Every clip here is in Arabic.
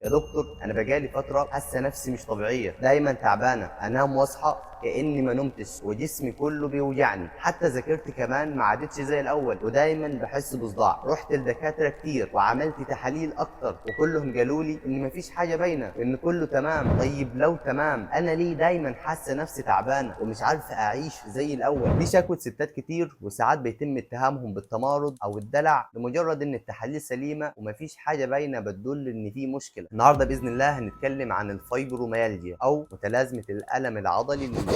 يا دكتور انا بقالي فتره حاسه نفسي مش طبيعيه، دايما تعبانه، انام واصحى كاني ما نمتش وجسمي كله بيوجعني، حتى ذاكرتي كمان ما عادتش زي الاول ودايما بحس بصداع. رحت لدكاتره كتير وعملت تحاليل اكتر وكلهم قالوا لي ان مفيش حاجه باينه، ان كله تمام. طيب لو تمام انا ليه دايما حاسه نفسي تعبانه ومش عارفه اعيش زي الاول؟ دي شكوى ستات كتير وساعات بيتم اتهامهم بالتمارض او الدلع لمجرد ان التحاليل سليمه ومفيش حاجه باينه بتدل ان في مشكله. النهارده باذن الله هنتكلم عن الفايبروميالجيا او متلازمه الالم العضلي للجسم.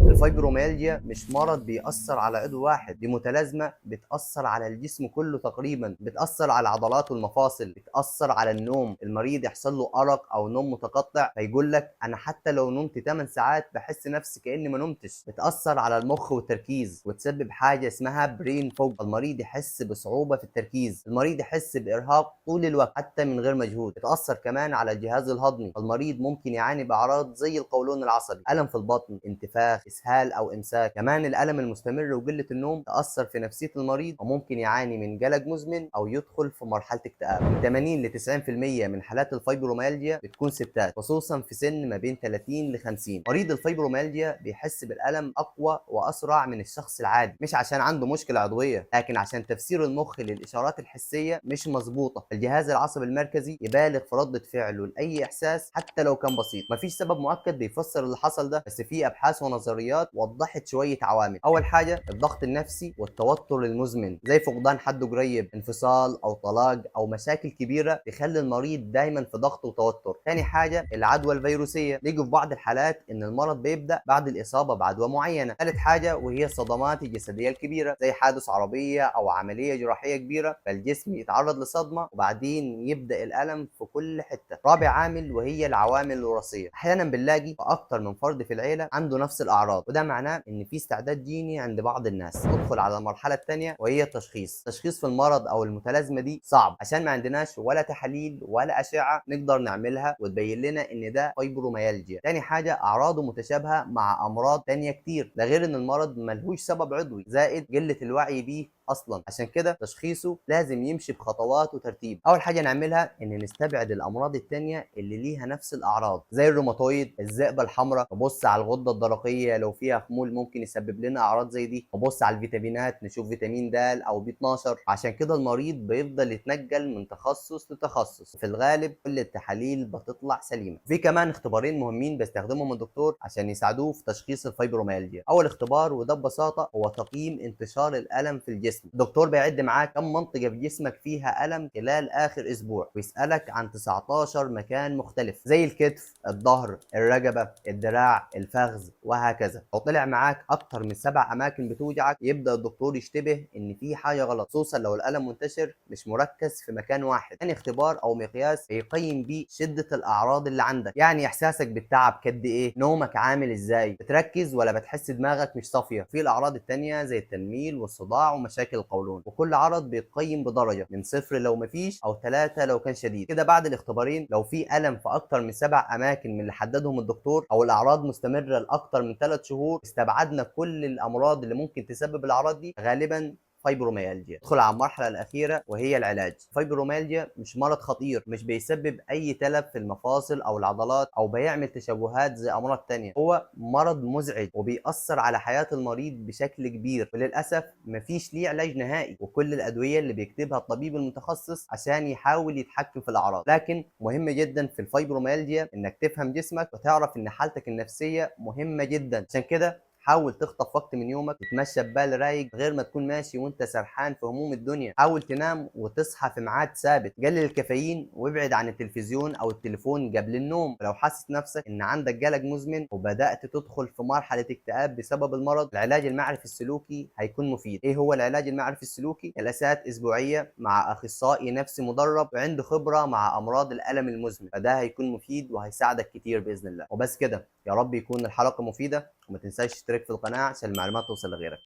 الفايبروميالجيا مش مرض بيأثر على عضو واحد، دي متلازمة بتأثر على الجسم كله تقريبا، بتأثر على العضلات والمفاصل، بتأثر على النوم. المريض يحصل له أرق أو نوم متقطع فيقول لك أنا حتى لو نمت 8 ساعات بحس نفسي كأني ما نمتش. بتأثر على المخ والتركيز وتسبب حاجة اسمها برين فوج، المريض يحس بصعوبة في التركيز، المريض يحس بإرهاق طول الوقت حتى من غير مجهود. بتأثر كمان على الجهاز الهضمي، المريض ممكن يعاني بأعراض زي القولون العصبي، ألم في البطن، انتفاخ، اسهال او امساك. كمان الالم المستمر وقله النوم تاثر في نفسيه المريض وممكن يعاني من قلق مزمن او يدخل في مرحله اكتئاب. من 80 ل 90% من حالات الفايبروميالجيا بتكون ستات، خصوصا في سن ما بين 30 ل 50. مريض الفايبروميالجيا بيحس بالالم اقوى واسرع من الشخص العادي، مش عشان عنده مشكله عضويه لكن عشان تفسير المخ للاشارات الحسيه مش مظبوطه. الجهاز العصبي المركزي يبالغ في رده فعله لاي احساس حتى لو كان بسيط. مفيش سبب مؤكد بيفسر اللي حصل ده، بس في ابحاث ونظريات وضحت شويه عوامل. اول حاجه الضغط النفسي والتوتر المزمن زي فقدان حد قريب، انفصال او طلاق او مشاكل كبيره تخلي المريض دايما في ضغط وتوتر. ثاني حاجه العدوى الفيروسيه، لقوا في بعض الحالات ان المرض بيبدا بعد الاصابه بعدوى معينه. ثالث حاجه وهي الصدمات الجسديه الكبيره زي حادث عربيه او عمليه جراحيه كبيره، فالجسم يتعرض لصدمه وبعدين يبدا الالم في كل حته. رابع عامل وهي العوامل الوراثيه، احيانا بنلاقي في اكتر من فرد في العيله عنده نفس الاعراض، وده معناه ان في استعداد جيني عند بعض الناس. ندخل على المرحله الثانيه وهي التشخيص. التشخيص في المرض او المتلازمه دي صعب عشان ما عندناش ولا تحاليل ولا اشعه نقدر نعملها وتبين لنا ان ده فايبروميالجيا. تاني حاجه اعراضه متشابهه مع امراض تانية كتير، ده غير ان المرض ملهوش سبب عضوي زائد قله الوعي بيه اصلا، عشان كده تشخيصه لازم يمشي بخطوات وترتيب. اول حاجه نعملها ان نستبعد الامراض التانية اللي ليها نفس الاعراض زي الروماتويد، الذئبه الحمراء، نبص على الغده الدرقيه لو فيها خمول ممكن يسبب لنا اعراض زي دي، نبص على الفيتامينات نشوف فيتامين د او بي 12. عشان كده المريض بيفضل يتنقل من تخصص لتخصص، في الغالب كل التحاليل بتطلع سليمه. في كمان اختبارين مهمين بيستخدمهم الدكتور عشان يساعدوه في تشخيص الفايبروميالجيا. اول اختبار وده ببساطه هو تقييم انتشار الالم في الجسم. الدكتور بيعد معاك كم منطقه في جسمك فيها الم خلال اخر اسبوع ويسالك عن 19 مكان مختلف زي الكتف، الظهر، الرقبه، الدراع، الفخذ وهكذا. لو طلع معاك اكتر من 7 اماكن بتوجعك يبدا الدكتور يشتبه ان في حاجه غلط، خصوصا لو الالم منتشر مش مركز في مكان واحد. ثاني اختبار او مقياس بيقيم بيه شده الاعراض اللي عندك، يعني احساسك بالتعب قد ايه، نومك عامل ازاي، بتركز ولا بتحس دماغك مش صافيه. في الاعراض التانية زي التنميل والصداع ومشاكل القولون، وكل عرض بيتقيم بدرجه من 0 لو مفيش او 3 لو كان شديد. كده بعد الاختبارين لو في الم في اكتر من 7 اماكن من اللي حددهم الدكتور او الاعراض مستمره لاكتر من 3 شهور، استبعدنا كل الامراض اللي ممكن تسبب الاعراض دي، غالبا فايبروميالجيا. ندخل على المرحله الاخيره وهي العلاج. فايبروميالجيا مش مرض خطير، مش بيسبب اي تلف في المفاصل او العضلات او بيعمل تشوهات زي امراض تانية. هو مرض مزعج وبيأثر على حياه المريض بشكل كبير، وللاسف مفيش ليه علاج نهائي، وكل الادويه اللي بيكتبها الطبيب المتخصص عشان يحاول يتحكم في الاعراض. لكن مهم جدا في الفايبروميالجيا انك تفهم جسمك وتعرف ان حالتك النفسيه مهمه جدا. عشان كده حاول تخطف وقت من يومك وتمشى ببال رايق غير ما تكون ماشي وانت سرحان في هموم الدنيا. حاول تنام وتصحى في ميعاد ثابت، قلل الكافيين وابعد عن التلفزيون او التليفون قبل النوم. ولو حاسس نفسك ان عندك قلق مزمن وبدات تدخل في مرحله اكتئاب بسبب المرض، العلاج المعرفي السلوكي هيكون مفيد. ايه هو العلاج المعرفي السلوكي؟ جلسات اسبوعيه مع اخصائي نفسي مدرب وعنده خبره مع امراض الالم المزمن، فده هيكون مفيد وهيساعدك كتير باذن الله. وبس كده، يا رب يكون الحلقه مفيده، وما تنساش تشترك في القناه عشان المعلومات توصل لغيرك.